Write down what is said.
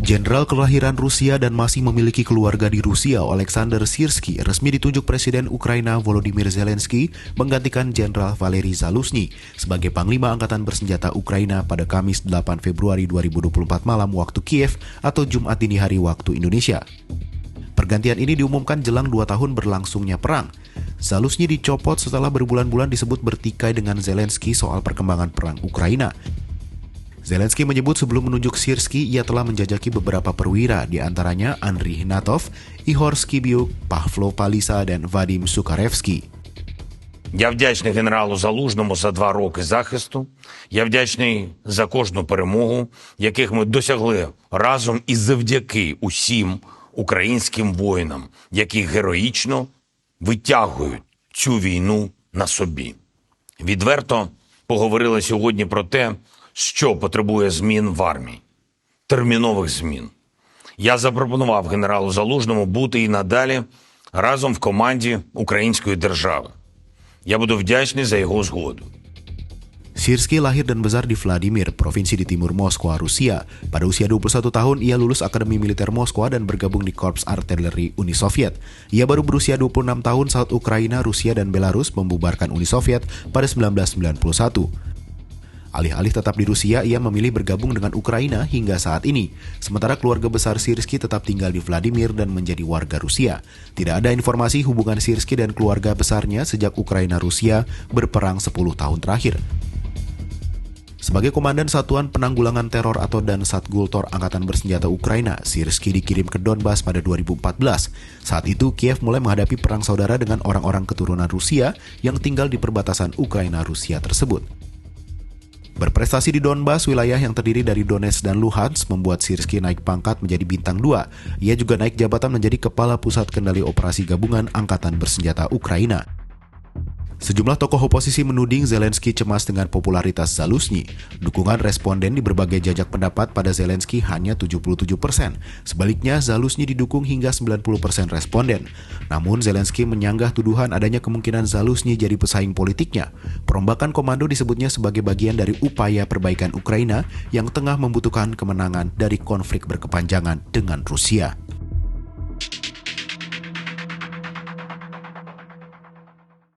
Jenderal kelahiran Rusia dan masih memiliki keluarga di Rusia, Alexander Sirski, resmi ditunjuk Presiden Ukraina Volodymyr Zelensky menggantikan Jenderal Valery Zaluzhny sebagai Panglima Angkatan Bersenjata Ukraina pada Kamis 8 Februari 2024 malam waktu Kiev atau Jumat dini hari waktu Indonesia. Pergantian ini diumumkan jelang 2 tahun berlangsungnya perang. Zaluzhny dicopot setelah berbulan-bulan disebut bertikai dengan Zelensky soal perkembangan perang Ukraina. Zelensky menyebut sebelum menunjuk Sirski, ia telah menjajaki beberapa perwira, di antaranya Andriy Natov, Ihor Skibiuk, Pavlo Palisa, dan Vadim Sukharevsky. Я вдячний генералу Залужному за 2 роки захисту. Я вдячний за кожну перемогу, яких ми досягли разом і завдяки усім українським воїнам, які героїчно витягують цю війну на собі. Відверто поговорили сьогодні про те, що потребує змін в армії. Термінових змін. Я запропонував генералу Залужному бути і надалі разом в команді української держави. Я буду вдячний за його згоду. Sirski lahir dan besar di Vladimir, provinsi di timur Moskwa, Rusia. Pada usia 21 tahun, ia lulus Akademi Militer Moskwa dan bergabung di Korps Artileri Uni Soviet. Ia baru berusia 26 tahun saat Ukraina, Rusia, dan Belarus membubarkan Uni Soviet pada 1991. Alih-alih tetap di Rusia, ia memilih bergabung dengan Ukraina hingga saat ini. Sementara keluarga besar Sirski tetap tinggal di Vladimir dan menjadi warga Rusia. Tidak ada informasi hubungan Sirski dan keluarga besarnya sejak Ukraina-Rusia berperang 10 tahun terakhir. Sebagai Komandan Satuan Penanggulangan Teror atau Dansat Gultor Angkatan Bersenjata Ukraina, Sirski dikirim ke Donbas pada 2014. Saat itu, Kiev mulai menghadapi perang saudara dengan orang-orang keturunan Rusia yang tinggal di perbatasan Ukraina-Rusia tersebut. Berprestasi di Donbas, wilayah yang terdiri dari Donetsk dan Luhansk, membuat Sirski naik pangkat menjadi bintang 2. Ia juga naik jabatan menjadi Kepala Pusat Kendali Operasi Gabungan Angkatan Bersenjata Ukraina. Sejumlah tokoh oposisi menuding Zelensky cemas dengan popularitas Zaluzhny. Dukungan responden di berbagai jajak pendapat pada Zelensky hanya 77%. Sebaliknya, Zaluzhny didukung hingga 90% responden. Namun, Zelensky menyanggah tuduhan adanya kemungkinan Zaluzhny jadi pesaing politiknya. Perombakan komando disebutnya sebagai bagian dari upaya perbaikan Ukraina yang tengah membutuhkan kemenangan dari konflik berkepanjangan dengan Rusia.